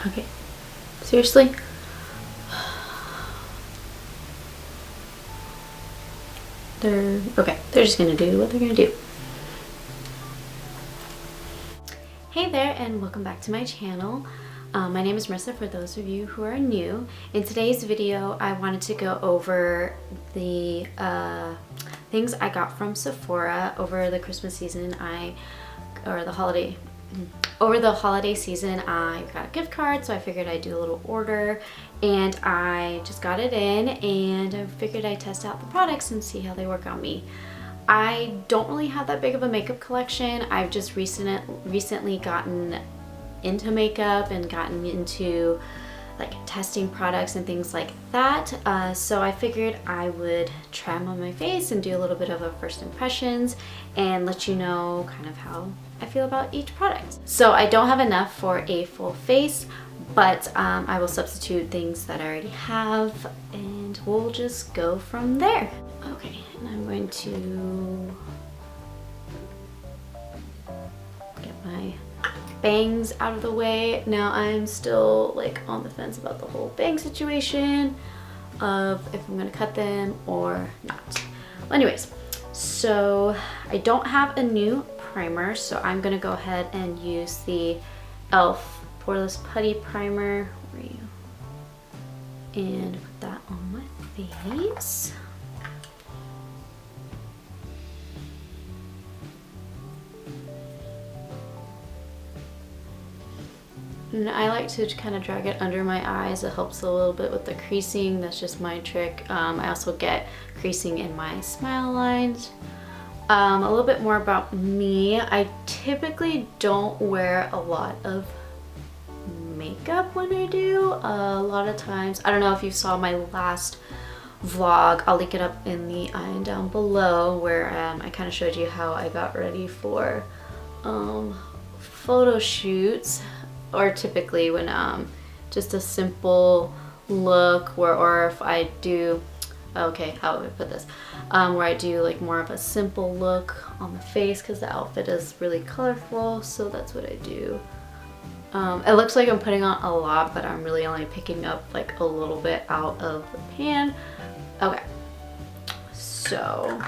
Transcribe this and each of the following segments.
Okay, seriously? They're just gonna do what they're gonna do. Hey there, and welcome back to my channel. My name is Marissa for those of you who are new. In today's video, I wanted to go over the things I got from Sephora over the Christmas season. Over the holiday season, I got a gift card, so I figured I'd do a little order, and I just got it in, and I figured I'd test out the products and see how they work on me. I don't really have that big of a makeup collection. I've just recently gotten into makeup and gotten into like testing products and things like that. So I figured I would try them on my face and do a little bit of a first impressions and let you know kind of how I feel about each product. So I don't have enough for a full face, but I will substitute things that I already have and we'll just go from there. Okay, and I'm going to get my bangs out of the way. Now I'm still like on the fence about the whole bang situation of if I'm gonna cut them or not. Well, anyways, so I don't have a new primer, so I'm gonna go ahead and use the e.l.f. Poreless Putty Primer. Where are you? And put that on my face. And I like to kind of drag it under my eyes. It helps a little bit with the creasing. That's just my trick. I also get creasing in my smile lines. A little bit more about me. I typically don't wear a lot of makeup when I do. A lot of times, I don't know if you saw my last vlog. I'll link it up in the eye down below where I kind of showed you how I got ready for photo shoots. Or typically when just a simple look or if I do, okay, how would I put this? Where I do like more of a simple look on the face because the outfit is really colorful, so that's what I do. It looks like I'm putting on a lot, but I'm really only picking up like a little bit out of the pan. Okay, so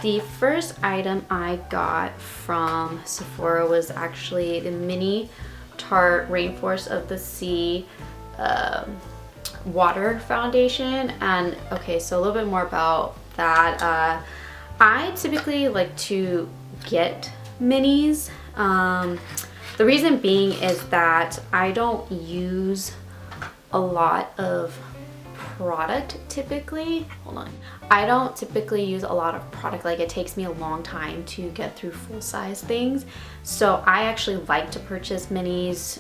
the first item I got from Sephora was actually the mini Tarte Rainforest of the Sea water foundation. And okay, so a little bit more about that. I typically like to get minis. The reason being is that I don't use a lot of product typically. Hold on. I don't typically use a lot of product. Like, it takes me a long time to get through full-size things. So I actually like to purchase minis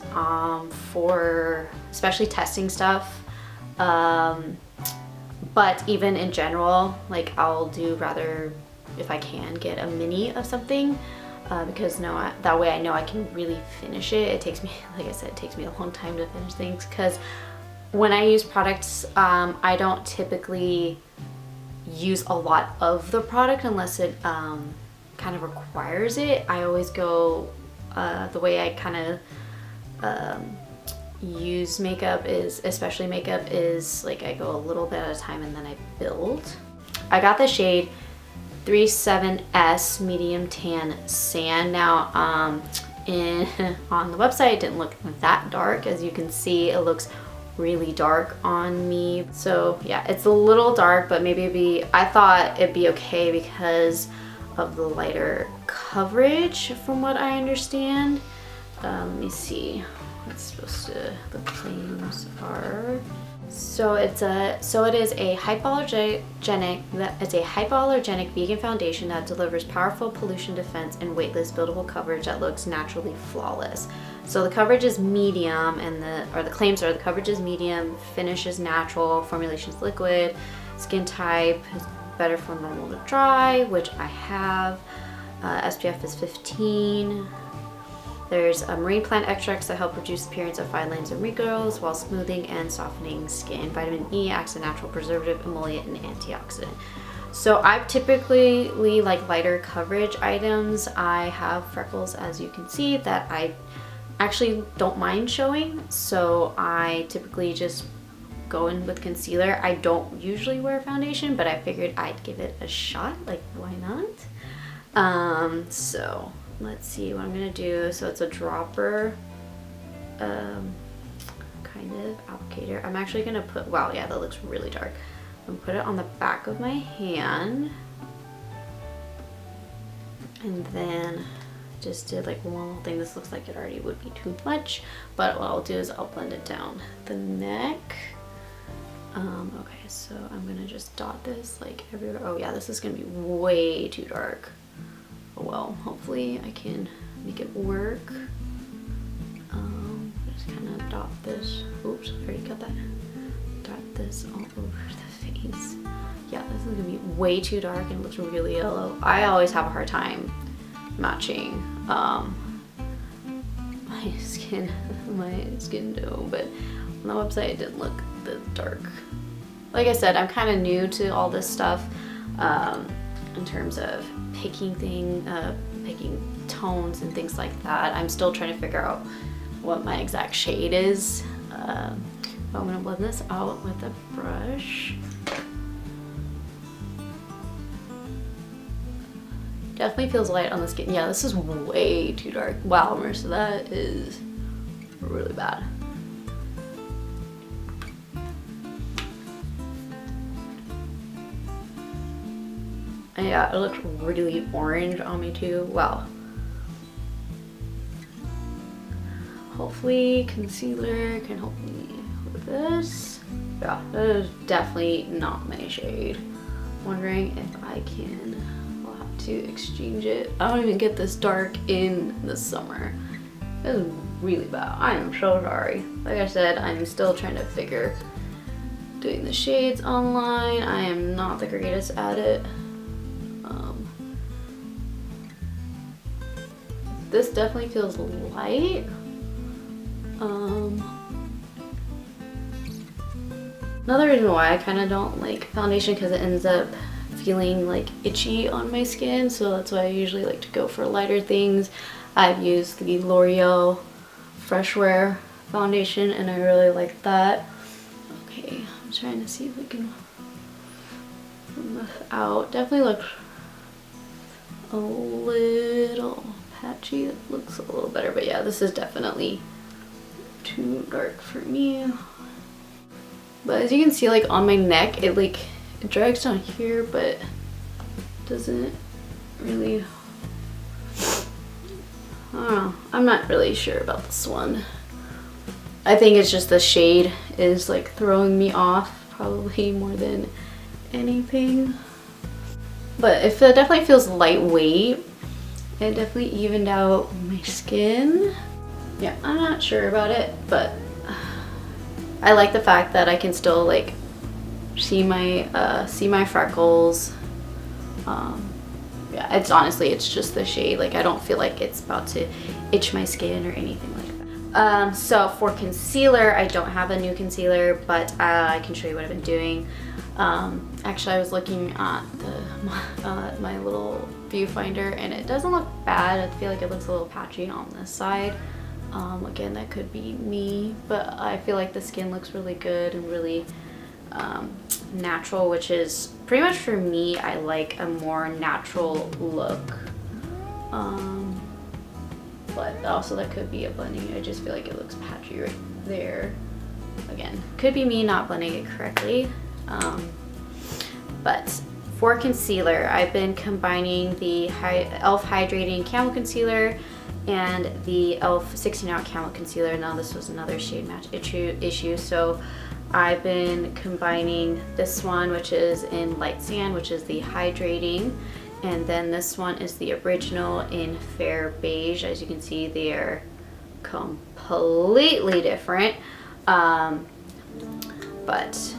for especially testing stuff. But even in general, like, I'll do rather, if I can, get a mini of something because that way I know I can really finish it. It takes me, like I said, it takes me a long time to finish things because when I use products, I don't typically use a lot of the product unless it kind of requires it. I always go, the way I kind of use makeup is, especially makeup, is like I go a little bit at a time and then I build. I got the shade 37S Medium Tan Sand. Now, on the website, it didn't look that dark. As you can see, it looks really dark on me. So yeah, it's a little dark, but maybe I thought it'd be okay because of the lighter coverage from what I understand. Let me see what's supposed to, the claims are. So it is a hypoallergenic vegan foundation that delivers powerful pollution defense and weightless buildable coverage that looks naturally flawless. So the coverage is medium, and the claims are the coverage is medium, finish is natural, formulation is liquid, skin type is better from normal to dry, which I have. SPF is 15. There's marine plant extracts that help reduce the appearance of fine lines and wrinkles while smoothing and softening skin. Vitamin E acts as a natural preservative, emollient, and antioxidant. So I typically like lighter coverage items. I have freckles, as you can see, that I actually don't mind showing, so I typically just go in with concealer. I don't usually wear foundation, but I figured I'd give it a shot, like why not? So let's see what I'm gonna do. So it's a dropper kind of applicator. I'm actually gonna put, wow, yeah, that looks really dark. I'm gonna put it on the back of my hand, and then just did like one little thing. This looks like it already would be too much, but what I'll do is I'll blend it down the neck. Okay, so I'm gonna just dot this like everywhere. Oh yeah, this is gonna be way too dark. Oh well, hopefully I can make it work. Just kind of dot this. Oops, I already got that. Dot this all over the face. Yeah, this is gonna be way too dark and it looks really yellow. I always have a hard time matching my skin tone, but on the website it didn't look this dark. Like I said, I'm kind of new to all this stuff in terms of picking tones and things like that. I'm still trying to figure out what my exact shade is. I'm gonna blend this out with a brush. Definitely feels light on the skin. Yeah, this is way too dark. Wow, Marissa, that is really bad. And yeah, it looks really orange on me too. Wow. Hopefully concealer can help me with this. Yeah, that is definitely not my shade. Wondering if I can, I'll have to exchange it. I don't even get this dark in the summer. This is really bad. I am so sorry. Like I said, I'm still trying to figure doing the shades online. I am not the greatest at it. This definitely feels light. Another reason why I kind of don't like foundation, because it ends up feeling like itchy on my skin, so that's why I usually like to go for lighter things. I've used the L'Oreal Fresh Wear foundation and I really like that. Okay, I'm trying to see if we can bring this out. Definitely looks a little patchy. It looks a little better, but yeah, this is definitely too dark for me. But as you can see, like on my neck, it drags down here, but doesn't really, I don't know. I'm not really sure about this one. I think it's just the shade is like throwing me off probably more than anything. But it definitely feels lightweight. It definitely evened out my skin. Yeah, I'm not sure about it, but I like the fact that I can still like see my freckles. Yeah, it's just the shade. Like I don't feel like it's about to itch my skin or anything like that. So for concealer, I don't have a new concealer, but I can show you what I've been doing. Actually, I was looking at my little viewfinder and it doesn't look bad. I feel like it looks a little patchy on this side. Again, that could be me, but I feel like the skin looks really good and really natural, which is pretty much for me. I like a more natural look, but also that could be a blending. I just feel like it looks patchy right there. Again, could be me not blending it correctly. But for concealer, I've been combining the e.l.f. Hydrating Camo Concealer and the e.l.f. 16-Hour Camo Concealer. Now this was another shade match issue, so I've been combining this one, which is in Light Sand, which is the hydrating, and then this one is the original in Fair Beige. As you can see, they are completely different, but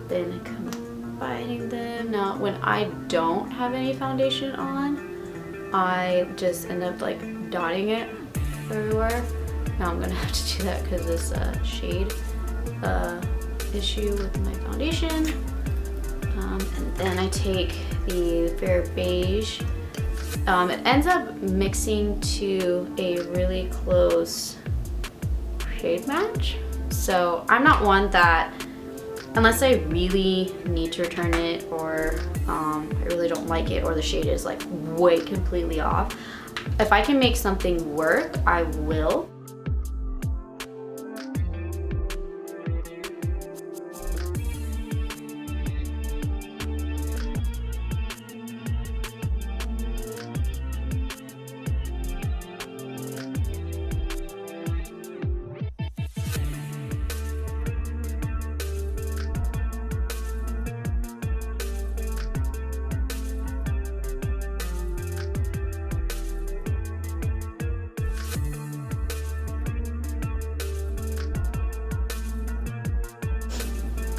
then combining them. Now when I don't have any foundation on, I just end up like dotting it everywhere. Now I'm gonna have to do that because this shade issue with my foundation. And then I take the Fair Beige. It ends up mixing to a really close shade match. So I'm not one that, unless I really need to return it, or I really don't like it, or the shade is like way completely off, if I can make something work, I will.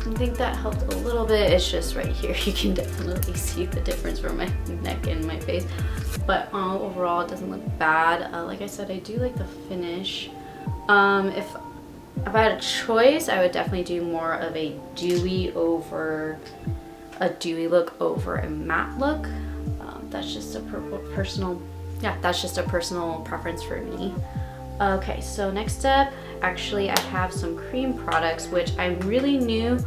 I think that helped a little bit. It's just right here, you can definitely see the difference from my neck and my face. But overall, it doesn't look bad. Like I said, I do like the finish. If I had a choice, I would definitely do more of a dewy look over a matte look. That's just a personal preference for me. Okay, so next up, actually I have some cream products, which I'm really new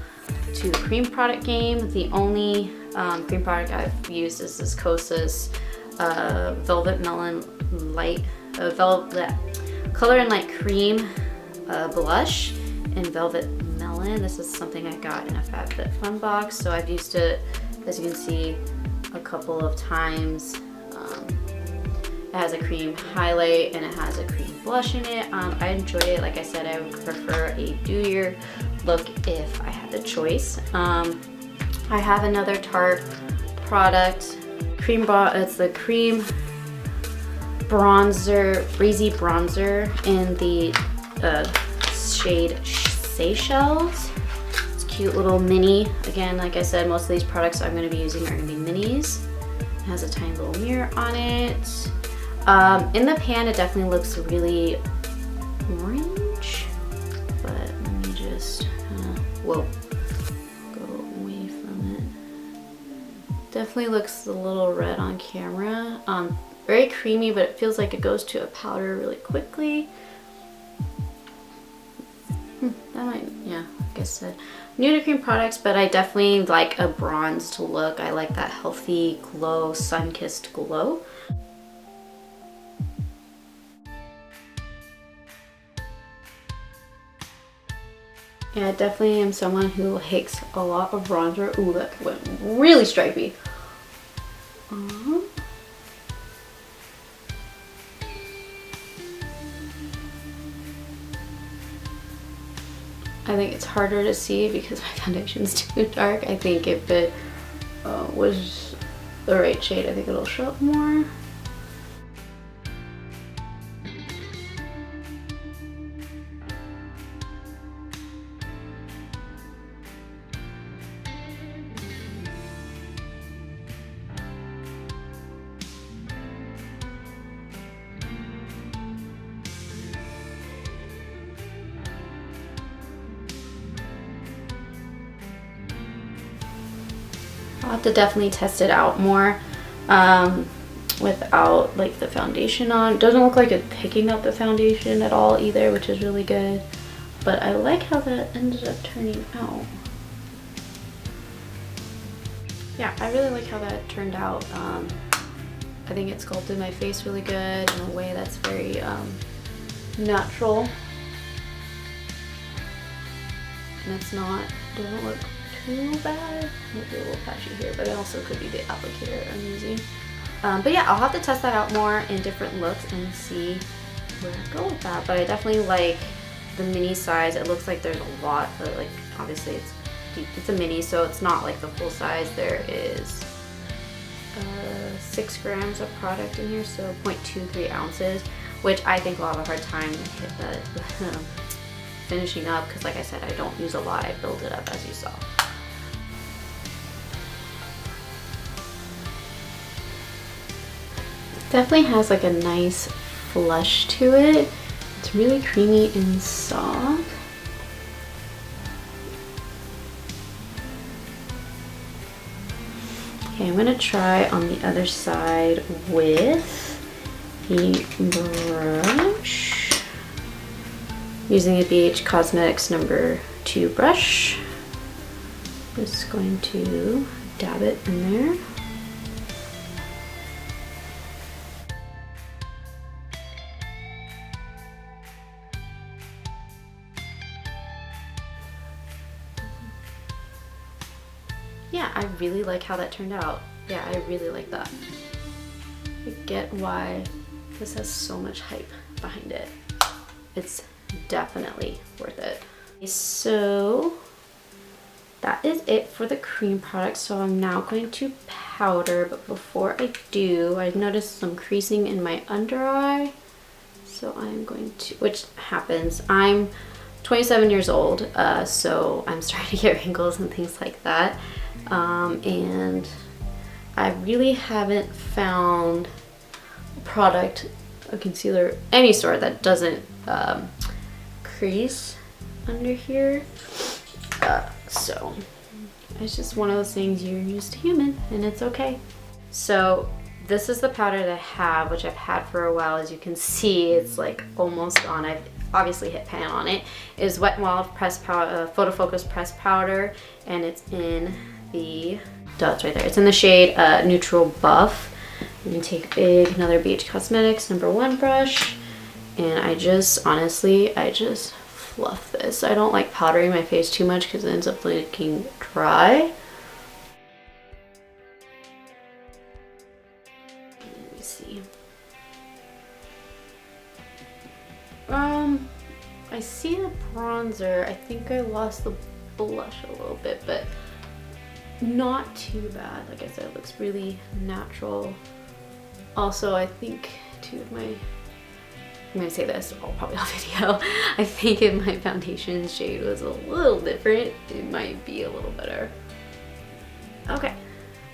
to the cream product game. The only cream product I've used is this Kosas Velvet Melon Light, Color and Light Cream blush in Velvet Melon. This is something I got in a FabFitFun box, so I've used it, as you can see, a couple of times. It has a cream highlight and it has a cream blush in it. I enjoy it. Like I said, I would prefer a dewier look if I had the choice. I have another Tarte product, it's the cream bronzer, breezy bronzer in the shade Seychelles. It's a cute little mini. Again, like I said, most of these products I'm going to be using are going to be minis. It has a tiny little mirror on it. In the pan, it definitely looks really orange, but let me just go away from it. Definitely looks a little red on camera. Very creamy, but it feels like it goes to a powder really quickly. That might, yeah, like I said, new to cream products, but I definitely like a bronzed look. I like that healthy glow, sun-kissed glow. Yeah, I definitely am someone who likes a lot of bronzer. Ooh, that went really stripey. I think it's harder to see because my foundation's too dark. I think if it was the right shade, I think it'll show up more. I'll have to definitely test it out more without like the foundation on. It doesn't look like it's picking up the foundation at all either, which is really good. But I like how that ended up turning out. Yeah, I really like how that turned out. I think it sculpted my face really good in a way that's very natural. And it's doesn't look too bad. Maybe a little patchy here, but it also could be the applicator I'm using. But yeah, I'll have to test that out more in different looks and see where I go with that. But I definitely like the mini size. It looks like there's a lot, but like obviously it's a mini, so it's not like the full size. There is 6 grams of product in here, so 0.23 ounces, which I think we'll have a hard time finishing up because, like I said, I don't use a lot. I build it up, as you saw. Definitely has like a nice flush to it. It's really creamy and soft. Okay, I'm gonna try on the other side with the brush. Using the BH Cosmetics number 2 brush. Just going to dab it in there. Yeah, I really like how that turned out. Yeah, I really like that. I get why this has so much hype behind it. It's definitely worth it. So that is it for the cream product. So I'm now going to powder, but before I do, I've noticed some creasing in my under eye. So I'm going to, which happens, I'm 27 years old, so I'm starting to get wrinkles and things like that. And I really haven't found a product, a concealer, any sort that doesn't crease under here. So it's just one of those things, you're just human and it's okay. So this is the powder that I have, which I've had for a while. As you can see, it's like almost gone. I've obviously hit pan on it. It is Wet n Wild pressed powder, photo focus pressed powder, and it's in the, it's right there. It's in the shade Neutral Buff. I'm gonna take another BH Cosmetics number 1 brush, and I just, honestly, I just fluff this. I don't like powdering my face too much because it ends up looking dry. Let me see. I see the bronzer. I think I lost the blush a little bit, but not too bad. Like I said, it looks really natural. Also, I think two of my, I'm gonna say this all probably on video, I think if my foundation shade was a little different, it might be a little better. Okay,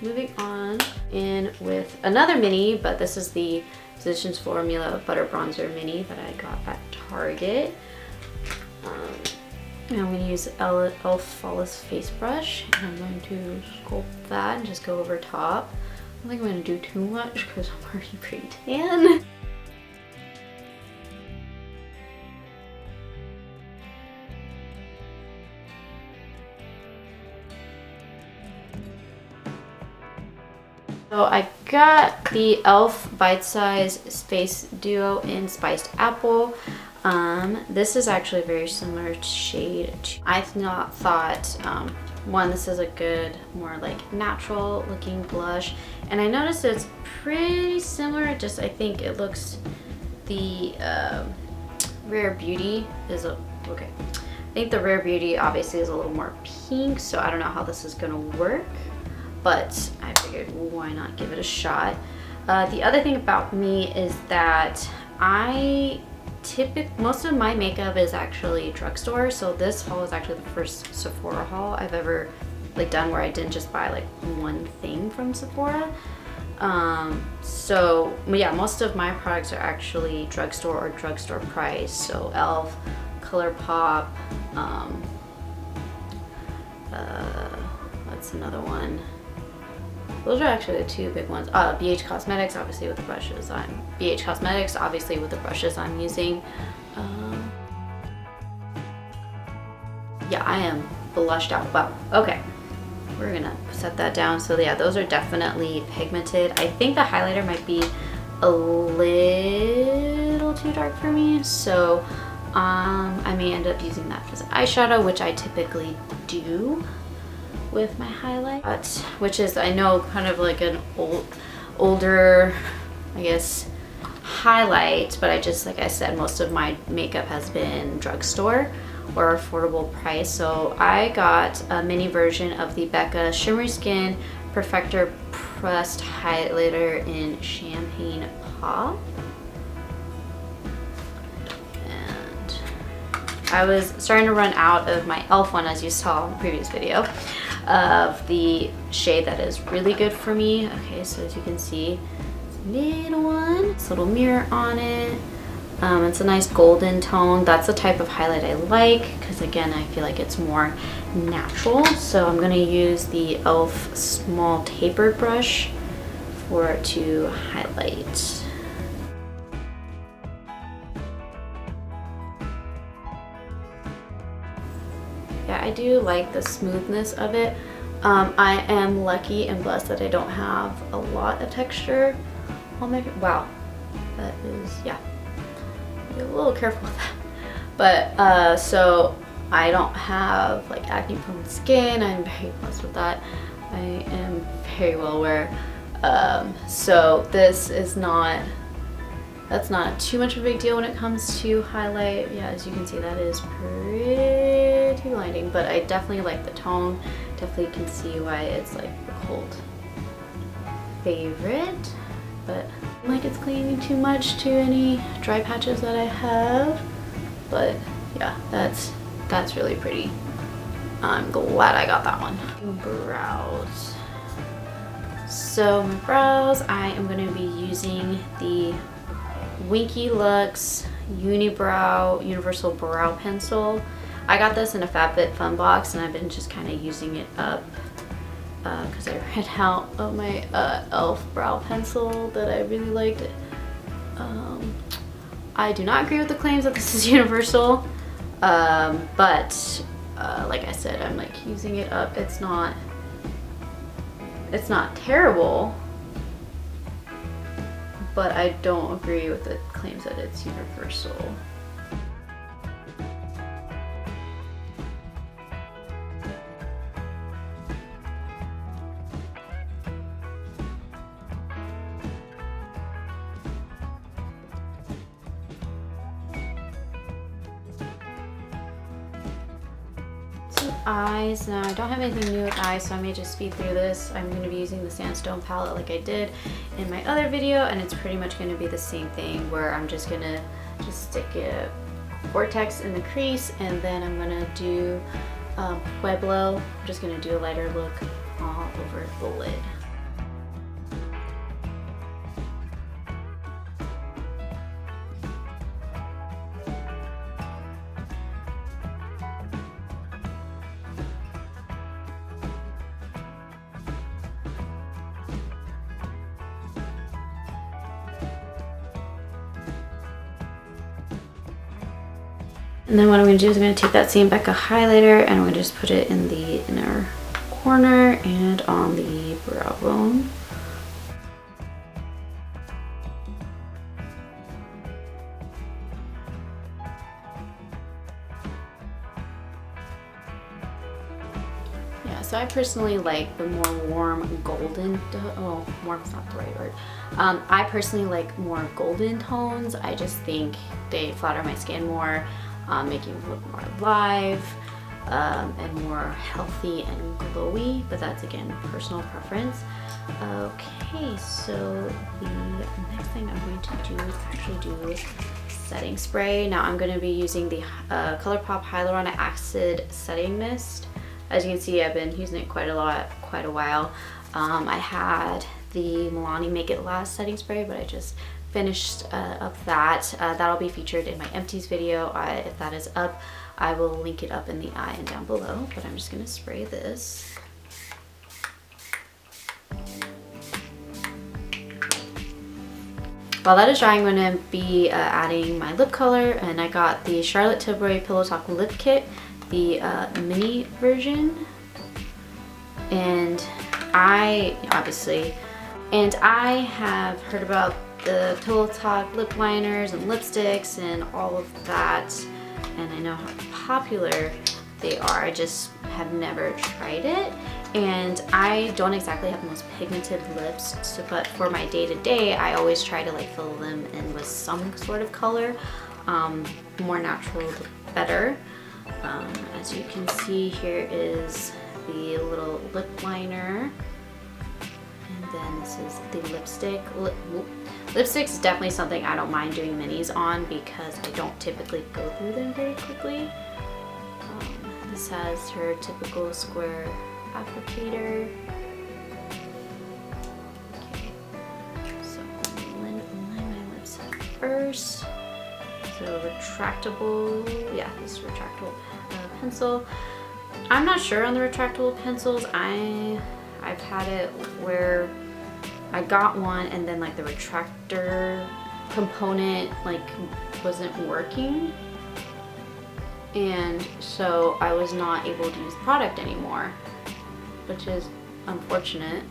moving on in with another mini, but this is the Physicians Formula Butter Bronzer Mini that I got at Target. And I'm going to use e.l.f. Flawless Face Brush, and I'm going to sculpt that and just go over top. I don't think I'm going to do too much because I'm already pretty tan. So I got the e.l.f. Bite Size Face Duo in Spiced Apple. This is actually a very similar shade. I thought, one, this is a good, more like natural looking blush. And I noticed it's pretty similar, just I think it looks, the Rare Beauty is okay. I think the Rare Beauty obviously is a little more pink, so I don't know how this is gonna work, but I figured, well, why not give it a shot. The other thing about me is that most of my makeup is actually drugstore, so this haul is actually the first Sephora haul I've ever done where I didn't just buy like one thing from Sephora. So yeah, most of my products are actually drugstore or drugstore price. So e.l.f., Colourpop, what's another one? Those are actually the two big ones. BH Cosmetics, obviously with the brushes I'm using. Yeah, I am blushed out. Wow. Okay, we're gonna set that down. So yeah, those are definitely pigmented. I think the highlighter might be a little too dark for me, so I may end up using that as an eyeshadow, which I typically do with my highlight, which is, I know, kind of like an older, I guess, highlight, but I just, like I said, most of my makeup has been drugstore or affordable price. So I got a mini version of the Becca Shimmery Skin Perfector Pressed Highlighter in Champagne Pop. And I was starting to run out of my e.l.f. one, as you saw in the previous video, of the shade that is really good for me. Okay, so as you can see, middle one, it's a little mirror on it. It's a nice golden tone. That's the type of highlight I like because, again, I feel like it's more natural. So I'm going to use the e.l.f. small tapered brush to highlight. Yeah, I do like the smoothness of it. I am lucky and blessed that I don't have a lot of texture on my, wow, that is, yeah, be a little careful with that. But so I don't have like acne prone skin. I'm very blessed with that. I am very well aware. So this is not, that's not too much of a big deal when it comes to highlight. Yeah, as you can see, that is pretty blinding, but I definitely like the tone. Definitely can see why it's like a cult favorite, but I don't like it's clinging too much to any dry patches that I have. But yeah, that's really pretty. I'm glad I got that one. Brows. So my brows, I am going to be using the Winky Lux Unibrow Universal Brow Pencil. I got this in a FabFitFun box, and I've been just kind of using it up because I ran out of my e.l.f. brow pencil that I really liked. I do not agree with the claims that this is universal, but like I said, I'm like using it up. It's not terrible, but I don't agree with the claims that it's universal. Eyes. Now I don't have anything new with eyes, so I may just speed through this. I'm going to be using the Sandstone palette like I did in my other video, and it's pretty much going to be the same thing where I'm just going to stick a vortex in the crease, and then I'm going to do Pueblo. I'm just going to do a lighter look all over the lid. And then what I'm going to do is I'm going to take that same Becca highlighter and I'm going to just put it in the inner corner and on the brow bone. Yeah, so I personally like the more warm golden, oh, warm's not the right word. I personally like more golden tones. I just think they flatter my skin more. Making it look more alive and more healthy and glowy, but that's again personal preference. Okay, so the next thing I'm going to do is actually do setting spray. Now I'm going to be using the Colourpop Hyaluronic Acid Setting Mist. As you can see, I've been using it quite a while. I had the Milani Make It Last setting spray, but I just finished up that. That'll be featured in my empties video. If that is up, I will link it up in the eye and down below, but I'm just gonna spray this. While that is drying, I'm going to be adding my lip color, and I got the Charlotte Tilbury Pillow Talk Lip Kit, the mini version, and I have heard about the Pillow Talk lip liners and lipsticks and all of that, and I know how popular they are. I just have never tried it, and I don't exactly have the most pigmented lips, so, but for my day-to-day I always try to like fill them in with some sort of color. More natural the better. As you can see, here is the little lip liner, and then this is the lipstick. Lipsticks is definitely something I don't mind doing minis on because I don't typically go through them very quickly. This has her typical square applicator. Okay, so I'm going to line my lips first. So retractable, yeah, this retractable pencil. I'm not sure on the retractable pencils. I've had it where I got one and then like the retractor component like wasn't working. and so I was not able to use the product anymore, which is unfortunate.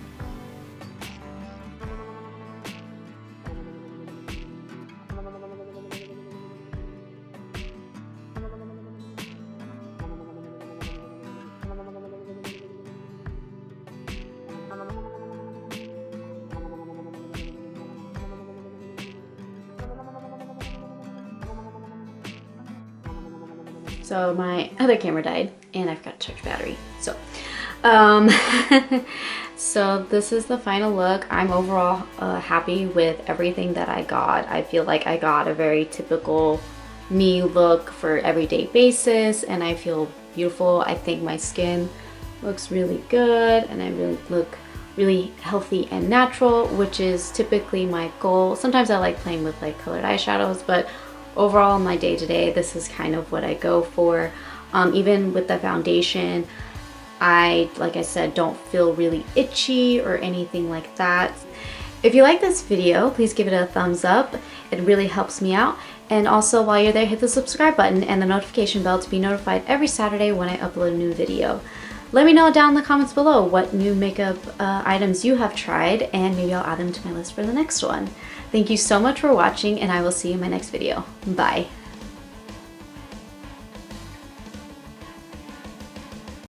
So my other camera died and I forgot to charge battery. So, so this is the final look. I'm overall happy with everything that I got. I feel like I got a very typical me look for everyday basis, and I feel beautiful. I think my skin looks really good, and I really look really healthy and natural, which is typically my goal. Sometimes I like playing with like colored eyeshadows, but overall my day-to-day, this is kind of what I go for. Even with the foundation, like I said, don't feel really itchy or anything like that. If you like this video, please give it a thumbs up. It really helps me out. And also, while you're there, hit the subscribe button and the notification bell to be notified every Saturday when I upload a new video. Let me know down in the comments below what new makeup items you have tried, and maybe I'll add them to my list for the next one. Thank you so much for watching, and I will see you in my next video. Bye.